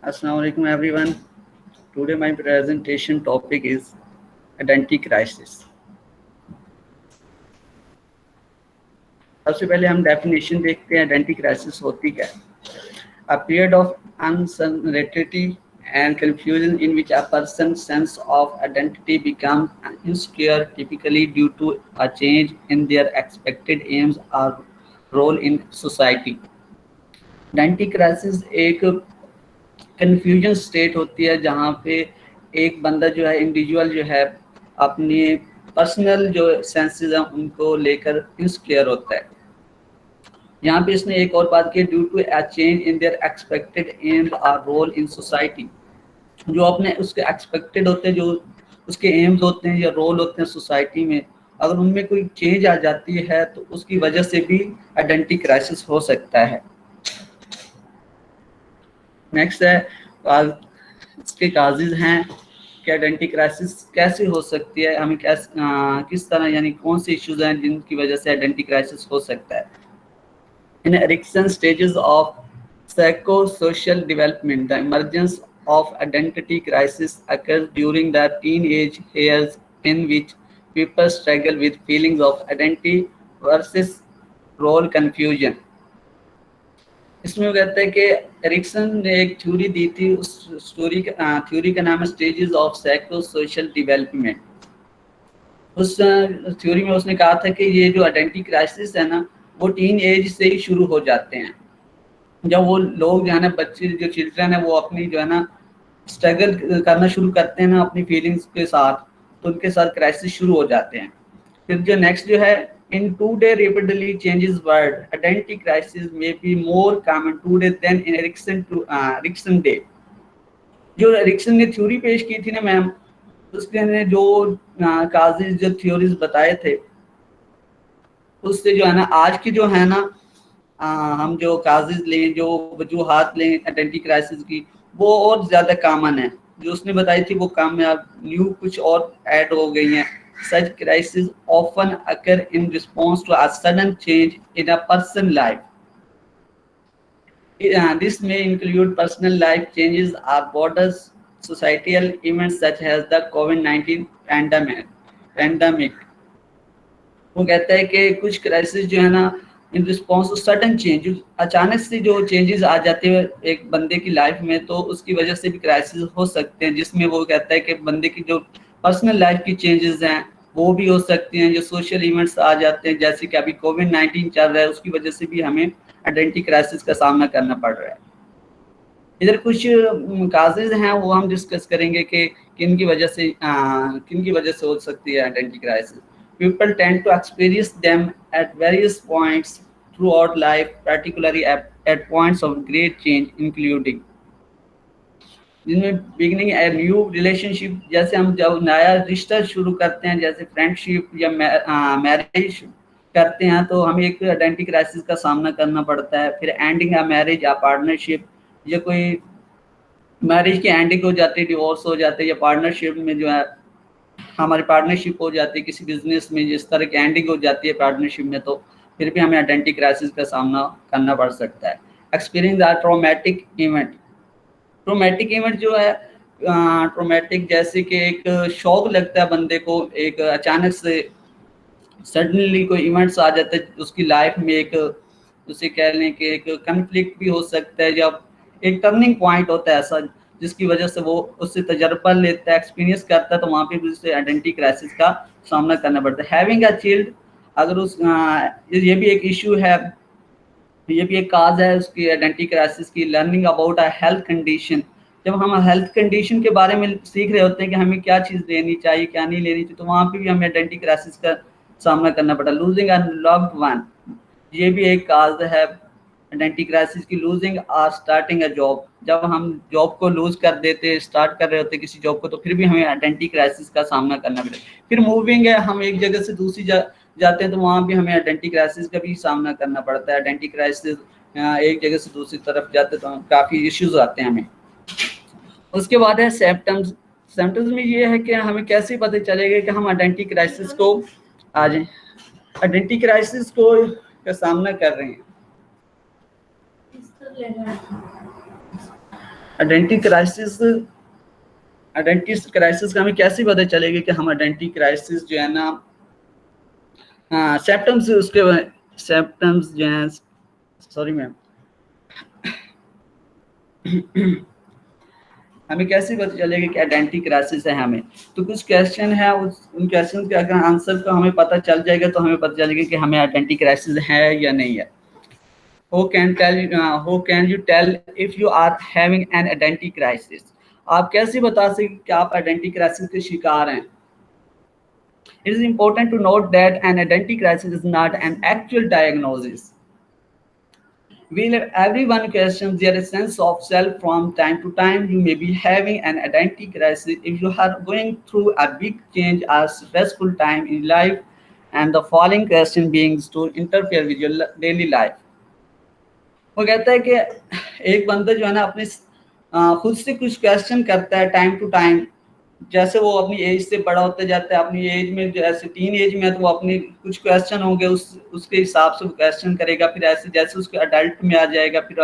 Assalamu alaikum everyone. Today my presentation topic is identity crisis. सबसे पहले हम definition देखते हैं आइडेंटिटी क्राइसिस होती क्या है. A period of uncertainty and confusion in which a person's sense of identity becomes insecure, typically due to a change in their expected aims or role in society. Identity crisis एक confusion state होती है जहाँ पे एक बंदा जो है individual जो है अपनी पर्सनल जो सेंसेस हैं उनको लेकर इनसिक्योर होता है. यहाँ पे इसने एक और बात की, due to a change in their expected aims और रोल इन सोसाइटी. जो अपने उसके एक्सपेक्टेड होते हैं, जो उसके एम्स होते हैं या रोल होते हैं सोसाइटी में, अगर उनमें कोई चेंज आ जाती है तो उसकी वजह से भी आइडेंटिटी क्राइसिस हो सकता है. नेक्स्ट है इसके काजेज हैं कि आइडेंटिटी क्राइसिस कैसे हो सकती है, हमें किस तरह यानी कौन से इश्यूज हैं जिनकी वजह से आइडेंटिटी क्राइसिस हो सकता है. In Erikson stages of psychosocial development, the emergence of identity crisis occurs during the teenage years, in which people struggle with feelings of identity versus role confusion. इसमें वो कहते हैं कि एरिक्सन ने एक थ्योरी दी थी, उस थ्योरी का नाम है स्टेजेस ऑफ साइकोसोशल डेवलपमेंट. उस थ्योरी में उसने कहा था कि ये जो आइडेंटिटी क्राइसिस है ना, वो टीन एज से ही शुरू हो जाते हैं. जब वो लोग जो है ना, बच्चे जो चिल्ड्रन है, वो अपनी जो है ना स्ट्रगल करना शुरू करते हैं ना अपनी फीलिंग्स के साथ, तो उनके साथ क्राइसिस शुरू हो जाते हैं. फिर जो नेक्स्ट जो है, in today rapidly changes world, identity crisis may be more common today than in Erikson day. जो एरिक्सन ने थ्योरी पेश की थी ना मैम, उसने जो काजेज जो थ्योरीज बताए थे, उससे जो है ना आज की जो है ना हम जो काजेज लें, जो वजूहात लें आइडेंटिटी क्राइसिस की, वो और ज़्यादा कॉमन है. जो उसने बताई थी वो कामयाब न्यू कुछ और ऐड हो गई हैं. Such crises often occur in response to a sudden change in a person's life. This may include personal life changes or borders, societal events such as the COVID-19 pandemic. वो कहता है कि कुछ क्राइसिस जो है ना, in response to sudden change, अचानक से जो चेंजेस आ जाते हैं एक बंदे की लाइफ में, तो उसकी वजह से भी क्राइसिस हो सकते हैं. जिसमें वो कहता है कि बंदे की जो पर्सनल लाइफ की चेंजेस हैं वो भी हो सकती हैं. जो सोशल इवेंट्स आ जाते हैं, जैसे कि अभी कोविड-19 चल रहा है, उसकी वजह से भी हमें आइडेंटिटी क्राइसिस का सामना करना पड़ रहा है. इधर कुछ काजेज हैं वो हम डिस्कस करेंगे कि किन की वजह से हो सकती है identity crisis. People tend to experience them at various points throughout life, particularly at points of great change, including जिनमें बिगनिंग ए न्यू रिलेशनशिप, जैसे हम जब नया रिश्ता शुरू करते हैं, जैसे फ्रेंडशिप या मैरिज करते हैं, तो हमें एक आइडेंटिटी क्राइसिस का सामना करना पड़ता है. फिर एंडिंग अ मैरिज या पार्टनरशिप, या कोई मैरिज की एंडिंग हो जाती है, डिवोर्स हो जाते हैं, या पार्टनरशिप में जो है हमारी पार्टनरशिप हो जाती है, किसी बिजनेस में जिस तरह की एंडिंग हो जाती है पार्टनरशिप में, तो फिर भी हमें आइडेंटिटी क्राइसिस का सामना करना पड़ सकता है. Experience the traumatic event. Traumatic event जो है, ट्रॉमेटिक जैसे कि एक शॉक लगता है बंदे को, एक अचानक से सडनली कोई इवेंट्स आ जाते हैं उसकी लाइफ में, एक उसे कह लें कि एक कन्फ्लिक्ट भी हो सकता है, जब एक टर्निंग पॉइंट होता है ऐसा, जिसकी वजह से वो उससे तजर्बा लेता है, एक्सपीरियंस करता है, तो वहाँ पे भी उससे आइडेंटिटी क्राइसिस का सामना करना पड़ता है. हैविंग अ चाइल्ड, अगर ये भी एक इशू है, ये भी एक काज है उसकी आइडेंटिटी क्राइसिस की. Learning about a health condition, जब हम हेल्थ कंडीशन के बारे में सीख रहे होते हैं कि हमें क्या चीज़ लेनी चाहिए क्या नहीं लेनी चाहिए, तो वहाँ पे भी हमें आइडेंटिटी क्राइसिस का सामना करना पड़ा. लूजिंग अ लव्ड वन, ये भी एक काज है आइडेंटिटी क्राइसिस की. लूजिंग और स्टार्टिंग अ जॉब, जब हम जॉब को लूज कर देते, स्टार्ट कर रहे होते किसी जॉब को, तो फिर भी हमें आइडेंटिटी क्राइसिस का सामना करना पड़ेगा. फिर मूविंग है, हम एक जगह से दूसरी जाते हैं, तो वहाँ भी हमें आइडेंटिटी क्राइसिस का भी सामना करना पड़ता है. आइडेंटिटी क्राइसिस एक जगह से दूसरी तरफ जाते तो काफ़ी इश्यूज आते हैं हमें. उसके बाद है सिम्टम्स. सिम्टम्स में ये है कि हमें कैसे पता चलेगा कि हम आइडेंटिटी क्राइसिस को आइडेंटिटी क्राइसिस को का सामना कर रहे हैं. आइडेंटिटी क्राइसिस का हमें कैसे पता चलेगा कि हम आइडेंटिटी क्राइसिस जो है ना, सिम्टम्स उसके सिम्टम्स जो हैं, सॉरी मैम, हमें कैसे पता चलेगा कि आइडेंटिटी क्राइसिस है हमें? तो कुछ क्वेश्चन है, उन क्वेश्चन के अगर आंसर को हमें पता चल जाएगा तो हमें पता चलेगा कि हमें आइडेंटिटी क्राइसिस है या नहीं है. Who can you tell if you are having an identity crisis? आप कैसे बता सकते कि आप आइडेंटिटी क्राइसिस के शिकार हैं? It is important to note that an identity crisis is not an actual diagnosis. While everyone questions their sense of self from time to time, you may be having an identity crisis if you are going through a big change or stressful time in life, and the following question begins to interfere with your daily life. वो कहता है कि एक बंदा जो है ना अपने खुद से कुछ क्वेश्चन करता है टाइम टू टाइम, जैसे वो अपनी एज से बड़ा होता जाता है, अपनी एज में जो ऐसे टीन एज में है तो वो अपनी कुछ क्वेश्चन होंगे उसके हिसाब से वो क्वेश्चन करेगा, फिर ऐसे जैसे उसके अडल्ट में आ जाएगा, फिर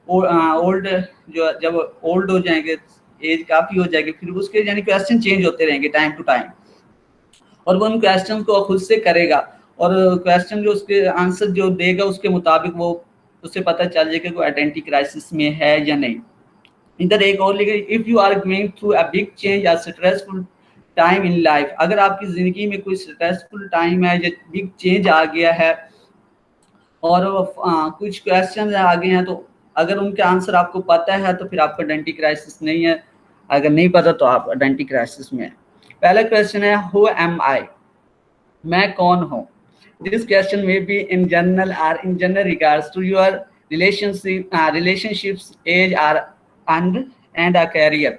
ओल्ड जो जब ओल्ड हो जाएंगे, एज काफ़ी हो जाएगी, फिर उसके यानी क्वेश्चन चेंज होते रहेंगे टाइम टू टाइम, और वो उन क्वेश्चन को खुद से करेगा और क्वेश्चन जो उसके आंसर जो देगा उसके मुताबिक वो उससे पता चल जाएगा कि वो आइडेंटिटी क्राइसिस में है या नहीं. इधर एक और लिखा, if you are going through a big change या स्ट्रेसफुल टाइम इन लाइफ, अगर आपकी जिंदगी में कोई स्ट्रेसफुल टाइम है या बिग चेंज आ गया है और कुछ क्वेश्चन आ गए हैं, तो अगर उनके आंसर आपको पता है तो फिर आपको आइडेंटिटी क्राइसिस नहीं है, अगर नहीं पता तो आप आइडेंटिटी क्राइसिस में है. पहला क्वेश्चन है हु एम आई, मैं कौन हूँ. This question may be in general or in general regards to your relationships, age or and a career.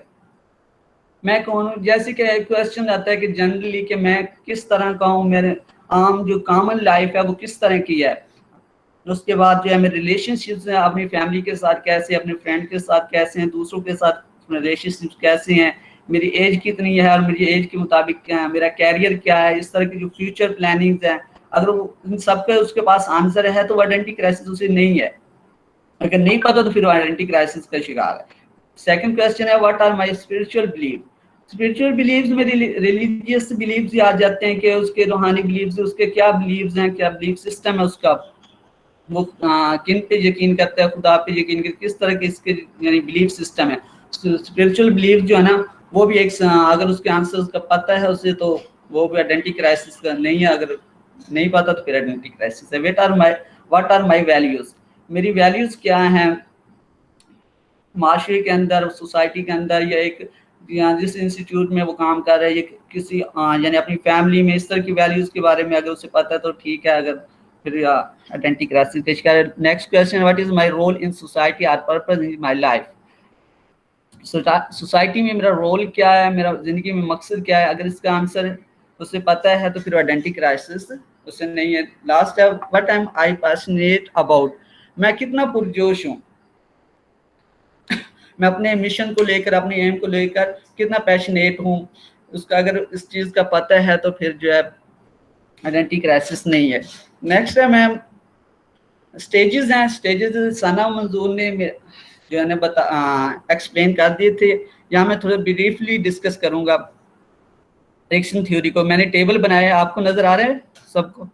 मैं कौन हूँ, जैसे कि एक क्वेश्चन आता है कि जनरली कि मैं किस तरह का हूँ, मेरे आम जो कॉमन लाइफ है वो किस तरह की है. उसके बाद जो है मेरे रिलेशनशिप्स हैं, अपनी फैमिली के साथ कैसे, अपने फ्रेंड के साथ कैसे हैं, दूसरों के साथ रिलेशनशिप्स कैसे हैं, मेरी एज कितनी है और मेरी एज के मुताबिक क्या है, मेरा कैरियर क्या है, इस तरह की जो फ्यूचर प्लानिंग्स हैं, अगर इन सब के उसके पास आंसर है तो आइडेंटिटी क्राइसिस उसे नहीं है. अगर नहीं पता तो फिर वो आइडेंटिटी क्राइसिस का शिकार है. सेकंड क्वेश्चन है what are my spiritual belief. Spiritual beliefs में रिलीजियस बिलीव्स ही आ जाते हैं कि उसके रूहानी बिलीव्स, उसके क्या बिलीव्स हैं, क्या बिलीफ सिस्टम है उसका, वो किन पे यकीन करता है, खुदा पे यकीन करता है, किस तरह के इसके यानी बिलीफ सिस्टम है. स्पिरिचुअल बिलीफ जो है ना वो भी एक, अगर उसके आंसर का पता है उसे तो वो भी आइडेंटिटी क्राइसिस का नहीं है, अगर नहीं पता तो फिर आइडेंटिटी क्राइसिस है. व्हाट आर माय वैल्यूज, मेरी वैल्यूज क्या हैं माशरे के अंदर, सोसाइटी के अंदर, या एक जिस इंस्टीट्यूट में वो काम कर रहा है, या किसी यानी अपनी फैमिली में, इस तरह की वैल्यूज के बारे में अगर उसे पता है तो ठीक है, अगर फिर आइडेंटिटी क्राइसिस का शिकार है. Next question, what is my role in society और purpose in my life. Society में मेरा रोल क्या है, मेरा जिंदगी में मकसद क्या है, अगर इसका आंसर उसे पता है तो फिर आइडेंटिटी क्राइसिस उसे नहीं है. लास्ट है what am I passionate about, मैं कितना पुरजोश हूँ, मैं अपने मिशन को लेकर, अपने एम को लेकर कितना पैशनेट हूँ, उसका अगर इस चीज़ का पता है तो फिर जो है आइडेंटिटी क्राइसिस नहीं है. नेक्स्ट है मैम स्टेजेस हैं. स्टेजेस सना मंजूर ने जो है ना एक्सप्लेन कर दिए थे, यहाँ मैं थोड़ा ब्रीफली डिस्कस करूँगा एक्शन थ्योरी को. मैंने टेबल बनाया है, आपको नजर आ रहा है सबको?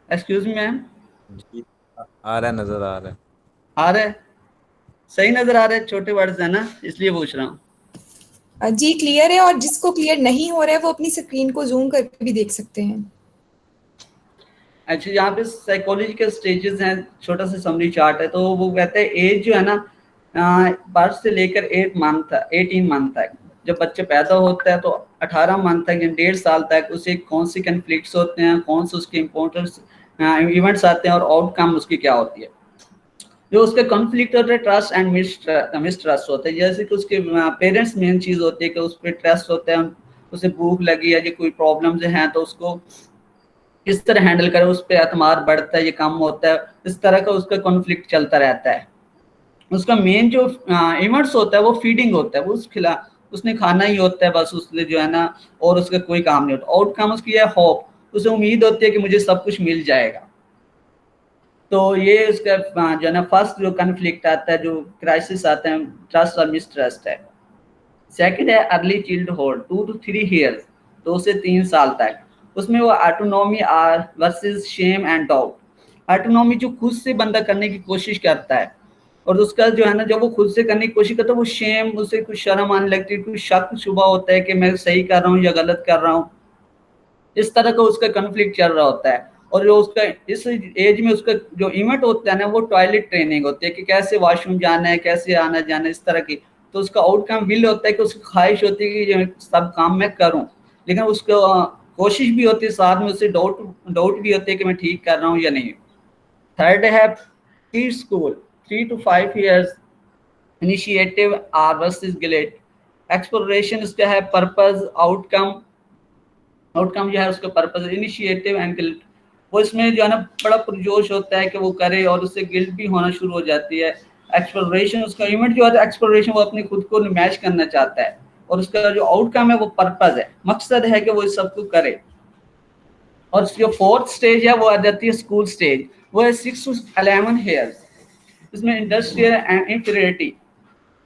एक्सक्यूज मी मैम, आ रहा है, नजर आ रहा है. आ रहा है, सही नजर आ रहा है, छोटे वर्ड्स है ना इसलिए पूछ रहा हूँ. जी क्लियर है, और जिसको क्लियर नहीं हो रहा है वो अपनी स्क्रीन को जूम करके भी देख सकते हैं. अच्छा, यहाँ पे साइकोलॉजी के स्टेजेस हैं, छोटा सा समरी चार्ट है. तो वो कहते हैं एज जो है ना बर्थ से लेकर 18 मंथ तक, जब बच्चे पैदा होता है तो 18 मंथ तक, 1.5 साल तक उसे कौन से कन्फ्लिक्ट्स होते हैं, कौन से उसके इम्पोर्टेंट इवेंट्स आते हैं और आउटकम उसकी क्या होती है. जो उसके कॉन्फ्लिक्ट होते हैं ट्रस्ट एंड मिसट्रस्ट होते हैं. जैसे कि उसके पेरेंट्स मेन चीज़ होती है कि उस पर ट्रस्ट होता है, उसे भूख लगी है या कोई प्रॉब्लम्स हैं तो उसको किस तरह हैंडल करे, उस पर एतमाद बढ़ता है, ये कम होता है, इस तरह का उसका कॉन्फ्लिक्ट चलता रहता है. उसका मेन जो इवेंट्स होता है वो फीडिंग होता है, वो उसने खाना ही होता है बस, उसने जो है ना, और उसका कोई काम नहीं होता. आउटकम उसकी है होप, उसे उम्मीद होती है कि मुझे सब कुछ मिल जाएगा. تو یہ اس کا جو ہے نا فرسٹ جو کنفلکٹ آتا ہے, جو کرائسس آتا ہے, ٹرسٹ اور مس ٹرسٹ ہے. سیکنڈ ہے early child hood 2 to 3 years, 2 سے 3 سال تک. اس میں وہ autonomy versus shame and doubt. Autonomy جو خود سے بندہ کرنے کی کوشش کرتا ہے, اور اس کا جو ہے نا جب وہ خود سے کرنے کی کوشش کرتا ہے وہ شیم, اسے کچھ شرم آنے لگتی ہے, کچھ شک شبہ ہوتا ہے کہ میں صحیح کر رہا ہوں یا غلط کر رہا ہوں. اس طرح کا اس کا کنفلکٹ چل رہا ہوتا ہے. اور جو اس کا اس ایج میں اس کا جو ایونٹ ہوتا ہے نا وہ ٹوائلٹ ٹریننگ ہوتی ہے کہ کیسے واش روم جانا ہے, کیسے آنا جانا ہے, اس طرح کی. تو اس کا آؤٹ کم ول ہوتا ہے کہ اس کی خواہش ہوتی ہے کہ سب کام میں کروں, لیکن اس کو کوشش بھی ہوتی ہے, ساتھ میں اسے ڈاؤٹ بھی ہوتے ہے کہ میں ٹھیک کر رہا ہوں یا نہیں. تھرڈ ہے preschool 3 to 5 years, initiative or versus guilt. Exploration اس کا ہے, پرپز آؤٹ کم جو ہے اس کا پرپز انیشیٹو اینڈ گلٹ. وہ اس میں جو ہے نا بڑا پرجوش ہوتا ہے کہ وہ کرے, اور اس سے گلٹ بھی ہونا شروع ہو جاتی ہے. ایکسپلوریشن اس کا ایونٹ جو ہوتا ہے ایکسپلوریشن, وہ اپنے خود کو نمائش کرنا چاہتا ہے, اور اس کا جو آؤٹ کم ہے وہ پرپز ہے, مقصد ہے کہ وہ اس سب کو کرے. اور جو فورتھ سٹیج ہے وہ آ جاتی ہے اسکول سٹیج, وہ ہے 6 to 11 years. اس میں انڈسٹریل اینڈ انفیریٹی.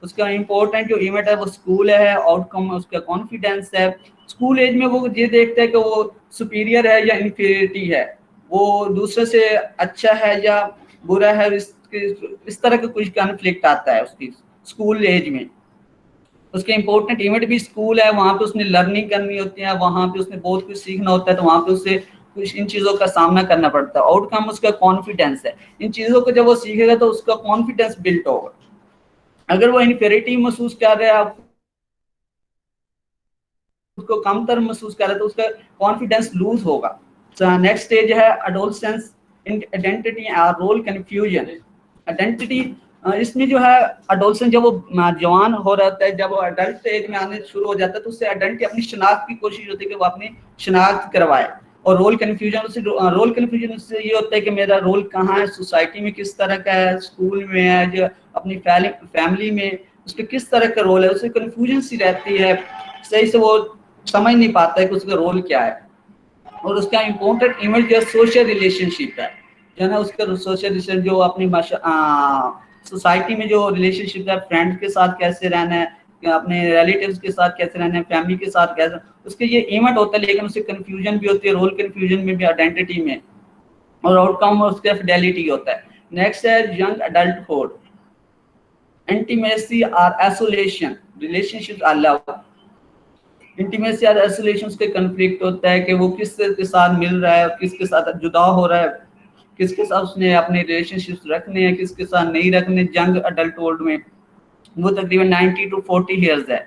اس کا امپورٹنٹ جو ایونٹ ہے وہ اسکول ہے, آؤٹ کم اس کا کانفیڈینس ہے. اسکول ایج میں وہ یہ دیکھتا ہے کہ وہ سپیریئر ہے یا انفیریٹی ہے, وہ دوسرے سے اچھا ہے یا برا ہے, اس طرح کا کچھ کنفلکٹ آتا ہے اس کی اسکول ایج میں. اس کے امپورٹنٹ ایونٹ بھی اسکول ہے, وہاں پہ اس نے لرننگ کرنی ہوتی ہے, وہاں پہ اس نے بہت کچھ سیکھنا ہوتا ہے, تو وہاں پہ اسے کچھ ان چیزوں کا سامنا کرنا پڑتا ہے. آؤٹ کم اس کا کانفیڈینس ہے, ان چیزوں کو جب وہ سیکھے گا تو اس کا کانفیڈینس بلڈ ہوگا. اگر وہ انفیریٹی محسوس کر رہے ہیں, آپ خود کو کم تر محسوس کر رہے ہیں, تو اس کا کانفیڈینس لوز ہوگا. نیکسٹ اسٹیج ہے اڈولسنس آئیڈینٹی اور رول کنفیوژن. آئیڈینٹی اس میں جو ہے اڈولسن جب وہ جوان ہو رہتا ہے, جب وہ اڈلٹ ایج میں آنے شروع ہو جاتا ہے, تو اس سے آئیڈینٹی اپنی شناخت کی کوشش ہوتی ہے کہ وہ اپنی شناخت کروائے. اور رول کنفیوژن اس سے یہ ہوتا ہے کہ میرا رول کہاں ہے, سوسائٹی میں کس طرح کا ہے, اسکول میں ہے, جو اپنی فیملی میں اس کا کس طرح کا رول ہے, اس سے کنفیوژن سی رہتی ہے, صحیح سے وہ سمجھ نہیں پاتا ہے کہ اس کا رول کیا ہے. اور اس کا امپورٹنٹ ایونٹ جو سوشل ریلیشن شپ ہے, جو ہے نا اس کا سوشل ریلیشن جو اپنی سوسائٹی میں جو ریلیشن شپ ہے, فرینڈ کے ساتھ کیسے رہنا ہے, اپنے ریلیٹیوز کے ساتھ کیسے رہنا ہے, فیملی کے ساتھ کیسے, اس کے یہ ایونٹ ہوتا ہے. لیکن اس سے کنفیوژن بھی ہوتی ہے, رول کنفیوژن میں بھی, آئیڈینٹی میں, اور آؤٹ کم اس کا فیڈیلٹی ہوتا ہے. نیکسٹ ہے ینگ اڈلٹ ہوڈ. انٹیمیسی اور ایسولیشن, ریلیشن شپ اور لو. انٹیمیسی اور ایسولیشن کے کنفلکٹ ہوتا ہے کہ وہ کس کے ساتھ مل رہا ہے اور کس کے ساتھ جدا ہو رہا ہے, کس کے ساتھ اس نے اپنے ریلیشن شپ رکھنے ہیں, کس کے ساتھ نہیں رکھنے. ینگ اڈلٹ ہوڈ میں وہ تقریباً 90 to 40 years ہے.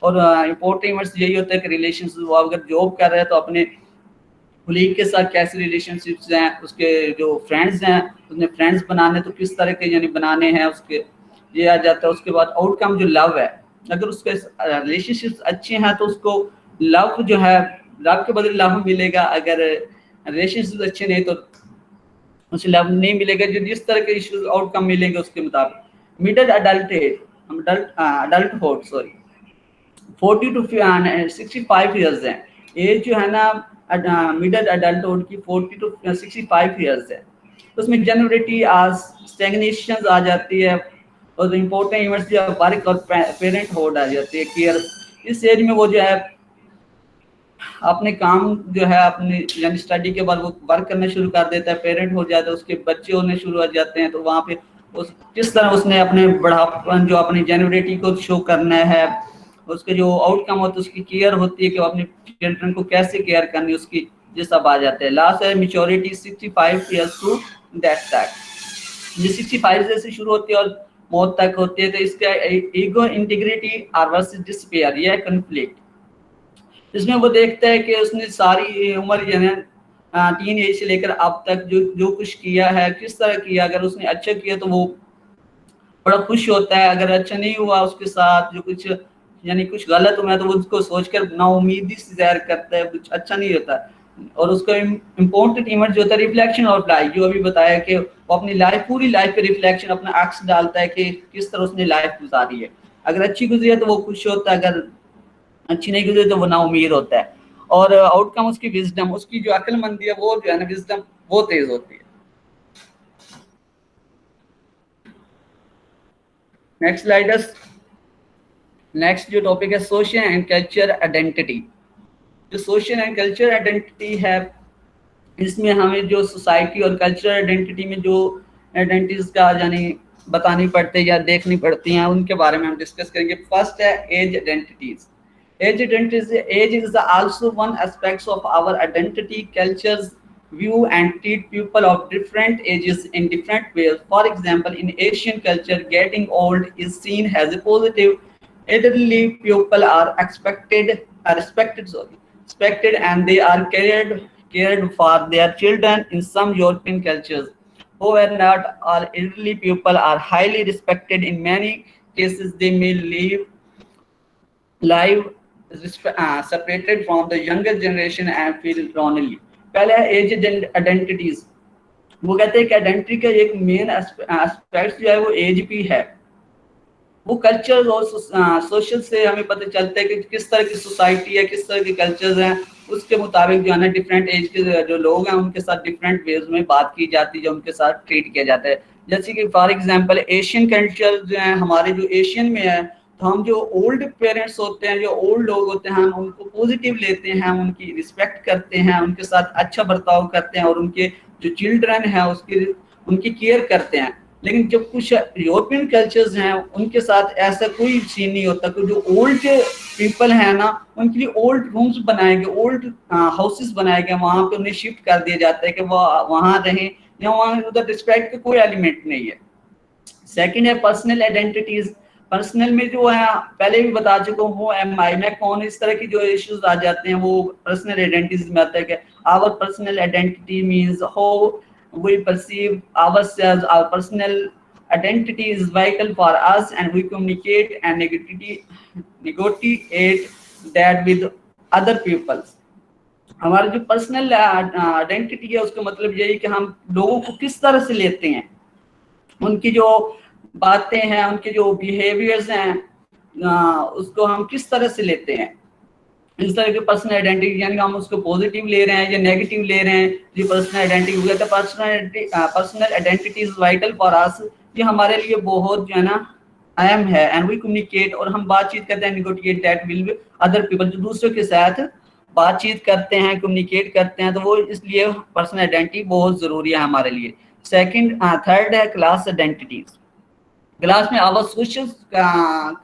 اور امپورٹنٹ ایونٹس یہی ہوتا ہے کہ ریلیشن شپ, وہ اگر جاب کر رہا ہے تو اپنے کلیگ کے ساتھ کیسے ریلیشن شپس ہیں, اس کے جو فرینڈز ہیں اس نے فرینڈز بنانے تو کس طرح کے یعنی بنانے ہیں, اس کے یہ آ جاتا ہے. اس کے بعد آؤٹ کم جو لو ہے, اگر اس کے ریلیشن شپس اچھے ہیں تو اس کو لو جو ہے, لو کے بدلے لو ملے گا. اگر ریلیشن شپس اچھے نہیں تو اسے لو نہیں ملے گا. جو جس طرح کے ایشوز آؤٹ کم ملیں گے اس کے مطابق. Middle adulthood 40 to 65 years ہے. ایج جو ہے نا مڈل اڈلٹ ہوڈ کی 40 to 65 years ہے. اس میں جنریٹی اسٹیگنیشن آ جاتی ہے, اور امپورٹنٹ ایونٹس جو ورک اور پیرنٹ ہوڈ آ جاتی ہے. کیئر, اس ایج میں وہ جو ہے اپنے کام جو ہے اپنی یعنی اسٹڈی کے بعد وہ ورک کرنا شروع کر دیتا ہے, پیرنٹ ہو جاتا ہے, اس کے بچے ہونے شروع ہو جاتے ہیں. تو وہاں پہ کس طرح اس نے اپنے بڑھاپن جو اپنی جینوریٹی کو شو کرنا ہے, اس کے جو آؤٹ کم ہوتا ہے اس کی کیئر ہوتی ہے کہ وہ اپنے چلڈرن کو کیسے کیئر کرنی, اس کی یہ سب آ جاتے ہیں. لاسٹ ہے میچورٹی 65 years to death تک. یہ 65 سے شروع ہوتی ہے اور موت تک ہوتی ہے. تو اس کا ایگو انٹیگریٹی اور ورسز ڈسپیئر, یہ ہے کنفلکٹ. اس میں وہ دیکھتا ہے کہ اس نے ساری عمر جو ہے ٹین ایج سے لے کر اب تک جو کچھ کیا ہے کس طرح کیا. اگر اس نے اچھا کیا تو وہ بڑا خوش ہوتا ہے, اگر اچھا نہیں ہوا اس کے ساتھ جو کچھ یعنی کچھ غلط ہوا ہے تو وہ اس کو سوچ کر نا امیدی سے ظاہر کرتا ہے, کچھ اچھا نہیں ہوتا. اور اس کا امپورٹنٹ ایونٹ جو ہوتا ہے ریفلیکشن آف لائف, جو ابھی بتایا کہ وہ اپنی لائف پوری لائف پہ ریفلیکشن اپنا عکس ڈالتا ہے کہ کس طرح اس نے لائف گزاری ہے. اگر اچھی گزری ہے تو وہ خوش ہوتا ہے, اگر اچھی نہیں گزری تو وہ نا امید ہوتا ہے. اور آؤٹ کم اس کی وزڈم, اس کی جو عقل مندی ہے وہ جو ہے نا وزڈم وہ تیز ہوتی ہے. नेक्स्ट स्लाइडर्स, नेक्स्ट जो टॉपिक है सोशल एंड कल्चर आइडेंटिटी। जो सोशल एंड कल्चर आइडेंटिटी है, इसमें हमें जो सोसाइटी और कल्चरल आइडेंटिटी में जो आइडेंटिटीज का यानी बतानी पड़ती है या देखनी पड़ती हैं, उनके बारे में हम डिस्कस करेंगे। फर्स्ट है age identities. Age identities, age is also one aspects of our identity, cultures view and treat people of different ages in different ways. For example, in Asian culture, getting old is seen as a positive. Elderly people are respected and they are cared for their children. In some European cultures, however, not all elderly people are highly respected. In many cases, they may live separated from the younger generation and feel lonely. पहले है age identities. वो कहते हैं कि identity का एक main aspect जो है वो एज भी है। वो कल्चर और सोशल से हमें पता चलता है कि किस तरह की सोसाइटी है, किस तरह के कल्चर्स हैं, उसके मुताबिक जो है ना डिफरेंट एज के जो लोग हैं उनके साथ डिफरेंट वेज में बात की जाती है, जो उनके साथ ट्रीट किया जाता है। जैसे कि फॉर एग्जांपल एशियन कल्चर जो है हमारे, जो एशियन में है, तो हम जो ओल्ड पेरेंट्स होते हैं, जो ओल्ड लोग होते हैं, हम उनको पॉजिटिव लेते हैं, हम उनकी रिस्पेक्ट करते हैं, उनके साथ अच्छा बर्ताव करते हैं और उनके जो चिल्ड्रन है उनकी केयर करते हैं। लेकिन जब कुछ यूरोपियन कल्चर्स हैं उनके साथ ऐसा कोई सीन नहीं होता कि जो ओल्ड पीपल हैं ना, उनके लिए ओल्ड रूम्स बनाए गए, ओल्ड हाउसेस बनाए गए, वहाँ पे उन्हें शिफ्ट कर दिया जाता है कि वो वहाँ रहें, या वहाँ उधर रिस्पेक्ट का कोई एलिमेंट नहीं है। सेकेंड है पर्सनल आइडेंटिटीज। पर्सनल में जो है पहले भी बता चुका हूँ, वो एमआई में कौन, इस तरह की जो इश्यूज आ जाते हैं वो पर्सनल आइडेंटिटीज में आता है कि our personal identity means how we perceive ourselves, our personal identity is vital for us and we communicate and negotiate that with other peoples. हमारी जो पर्सनल आइडेंटिटी है उसका मतलब यही कि हम लोगों को किस तरह से लेते हैं, उनकी जो बातें हैं, उनके जो बिहेवियर्स हैं, उसको हम किस तरह से लेते हैं। इस तरह की पर्सनल आइडेंटिटी, यानी हम उसको पॉजिटिव ले रहे हैं या नेगेटिव ले रहे हैं, ये पर्सनल आइडेंटिटी हो गया। तो personal identity is vital for अस, ये हमारे लिए बहुत जो है ना अहम है। एंड वी कम्युनिकेट, और हम बातचीत करते हैं, negotiate that will with other people, जो दूसरों के साथ बातचीत करते हैं, कम्युनिकेट करते हैं, तो वो इसलिए पर्सनल आइडेंटिटी बहुत जरूरी है हमारे लिए। थर्ड है क्लास आइडेंटिटीज। क्लास में our social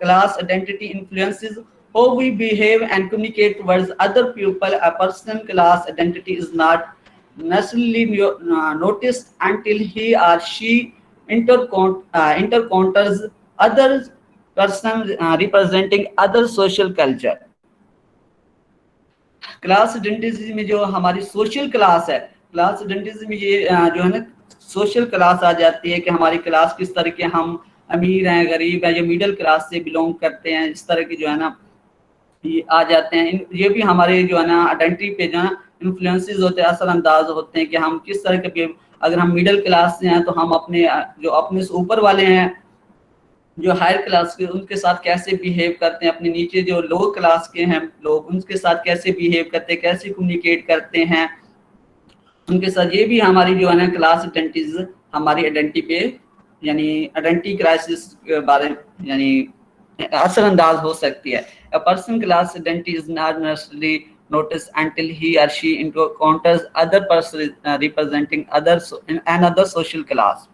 class identity influences how we behave and communicate towards other people. A person's class identity is not necessarily noticed until he or she encounters other persons representing other social culture. Class identity में जो हमारी social class है, class identity में ये जो है ना social class आ जाती है कि हमारी क्लास किस तरह के, हम अमीर हैं, गरीब हैं, या मिडिल क्लास से बिलोंग करते हैं, इस तरह की जो है ना ये आ जाते हैं। ये भी हमारे जो है ना आइडेंटिटी पे जो है इन्फ्लुएंसेस होते हैं, असरअंदाज होते हैं कि हम किस तरह के, अगर हम मिडिल क्लास से हैं तो हम अपने जो अपने से ऊपर वाले हैं, जो हायर क्लास के, उनके साथ कैसे बिहेव करते हैं, अपने नीचे जो लो क्लास के हैं लोग, उनके साथ कैसे बिहेव करते हैं, कैसे कम्युनिकेट करते हैं उनके साथ। ये भी हमारी जो है ना क्लास आइडेंटिटीज हमारी आइडेंटिटी पे, यानी आइडेंटिटी क्राइसिस के बारे में यानी असरअंदाज हो सकती है। A person class identity is not necessarily noticed until he or she encounters other person representing another social class.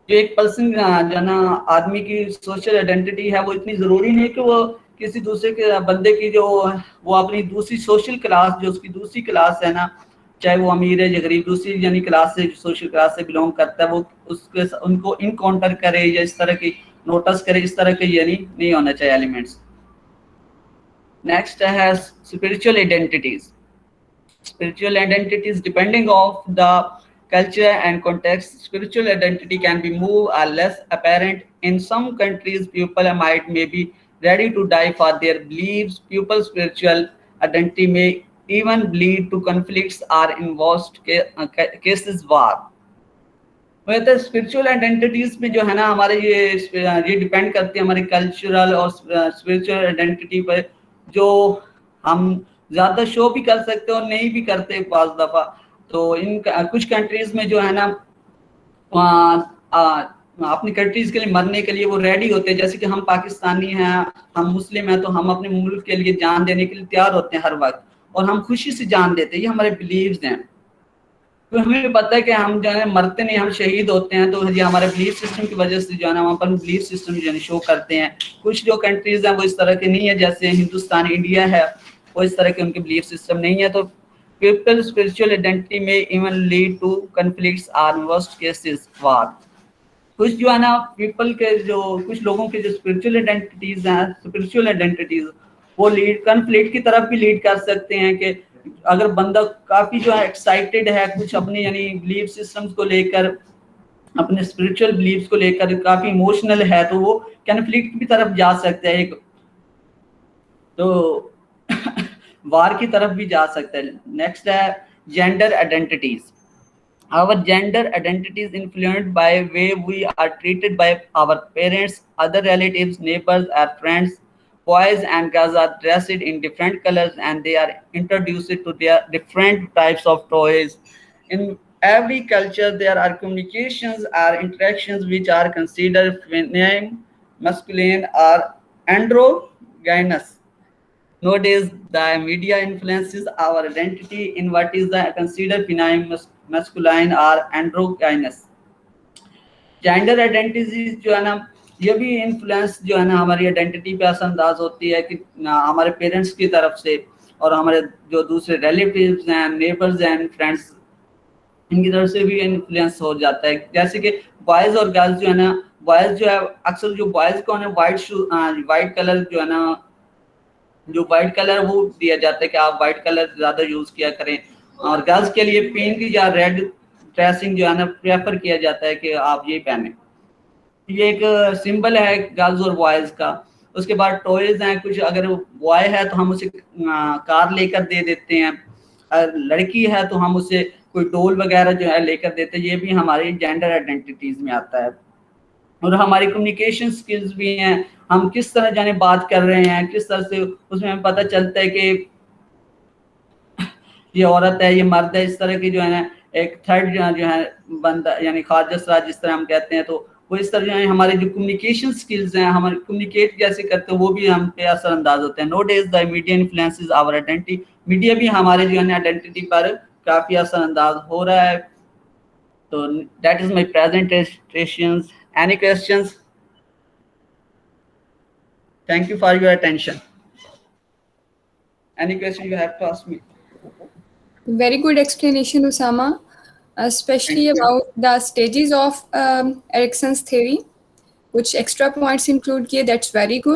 जो एक पर्सन जो ना आदमी की सोशल आइडेंटिटी है, वो इतनी जरूरी नहीं कि वो किसी दूसरे के बंदे की जो वो अपनी दूसरी सोशल क्लास, जो उसकी दूसरी क्लास है ना, चाहे वो अमीर है या गरीब, दूसरी यानी क्लास से, सोशल क्लास से बिलोंग करता है, वो उसके उनको इनकाउंटर करे या इस तरह की नोटिस करे, इस तरह के यानी नहीं होना चाहिए एलिमेंट्स। नेक्स्ट है spiritual identities. Spiritual identities depending of the culture and context, spiritual identity can be more or less apparent. In some countries, people may be ready to die for their beliefs. People's spiritual identity may even lead to conflicts or in worst cases war. वैसे spiritual identities में जो है ना हमारे ये depend करती है हमारी कल्चरल और स्पिरिचुअल आइडेंटिटी पर, जो हम ज्यादा शो भी कर सकते हैं और नहीं भी करते पांच दफा। तो इन कुछ कंट्रीज में जो है ना اپنی کنٹریز کے لیے مرنے کے لیے وہ ریڈی ہوتے ہیں. جیسے کہ ہم پاکستانی ہیں, ہم مسلم ہیں, تو ہم اپنے ملک کے لیے جان دینے کے لیے تیار ہوتے ہیں ہر وقت, اور ہم خوشی سے جان دیتے ہیں. یہ ہمارے بلیوز ہیں. تو ہمیں بھی پتہ ہے کہ ہم جو ہے مرتے نہیں, ہم شہید ہوتے ہیں. تو یہ ہمارے بلیف سسٹم کی وجہ سے جو ہے نا ہم اپنا بلیف سسٹم جو ہے شو کرتے ہیں. کچھ جو کنٹریز ہیں وہ اس طرح کے نہیں ہے, جیسے ہندوستان, انڈیا ہے, وہ اس طرح کے ان کے بلیف سسٹم نہیں ہے. تو پیپل اسپرچل آئیڈینٹی میں ایون لیڈ ٹو کنفلکٹس اور ورسٹ کیسز وار. کچھ جو ہے نا پیپل کے جو کچھ لوگوں کے جو اسپرچل آئیڈینٹیز وہ لیڈ کنفلکٹ کی طرف بھی لیڈ کر سکتے ہیں. کہ اگر بندہ کافی جو ہے ایکسائٹیڈ ہے کچھ اپنے یعنی بلیف سسٹمز کو لے کر, اپنے اسپرچل بلیفز کو لے کر کافی ایموشنل ہے, تو وہ کنفلکٹ کی طرف جا سکتا ہے, ایک تو وار کی طرف بھی جا سکتا ہے. نیکسٹ ہے gender identities. Our gender identity is influenced by way we are treated by our parents, other relatives, neighbors, and friends. Boys and girls are dressed in different colors and they are introduced to their different types of toys. In every culture, there are communications or interactions which are considered feminine, masculine, or androgynous. Nowadays, the media influences our identity in what is considered feminine, masculine or androgynous. Gender identities جو ہے نا یہ بھی influence جو ہے نا ہماری identity پہ اثر انداز ہوتی ہے, کہ ہمارے پیرنٹس کی طرف سے اور ہمارے جو دوسرے ریلیٹیوز ہیں, نیبرز ہیں, فرینڈس, ان کی طرف سے بھی انفلوئنس ہو جاتا ہے. جیسے کہ بوائز اور گرلز جو ہے نا, بوائز جو ہے اکثر جو بوائز کو ہے وائٹ کلر جو ہے نا, جو وائٹ کلر وہ دیا جاتا ہے کہ آپ وائٹ کلر زیادہ یوز کیا کریں, اور گرلز کے لیے پنک یا ریڈ ڈریسنگ جو ہے نا پریفر کیا جاتا ہے کہ آپ یہ پہنیں. یہ ایک سمبل ہے گرلز اور بوائز کا. اس کے بعد ٹوائز ہیں, کچھ اگر بوائے ہے تو ہم اسے کار لے کر دے دیتے ہیں, اگر لڑکی ہے تو ہم اسے کوئی ڈول وغیرہ جو ہے لے کر دیتے ہیں. یہ بھی ہماری جینڈر آئیڈینٹیز میں آتا ہے. اور ہماری کمیونیکیشن سکلز بھی ہیں, ہم کس طرح جانے بات کر رہے ہیں, کس طرح سے اس میں ہمیں پتہ چلتا ہے کہ یہ عورت ہے, یہ مرد ہے. اس طرح کی جو ہے نا ایک تھرڈ جو ہے بندہ یعنی خارج اثرات جس طرح ہم کہتے ہیں, تو وہ اس طرح جو ہے ہمارے جو کمیونیکیشن سکلز ہیں, ہمارے کمیونیکیٹ کیسے کرتے ہیں, وہ بھی ہم پہ اثر انداز ہوتے ہیں. Now does the media influences our identity. Media بھی ہمارے جو ہے نا آئیڈینٹی پر کافی اثر انداز ہو رہا ہے. تو that is my presentations. Any questions? Thank you for your attention. Any question you have to ask me? Very good explanation, Usama, especially about the stages of Erickson's theory. Which extra points include kiye, that's very good.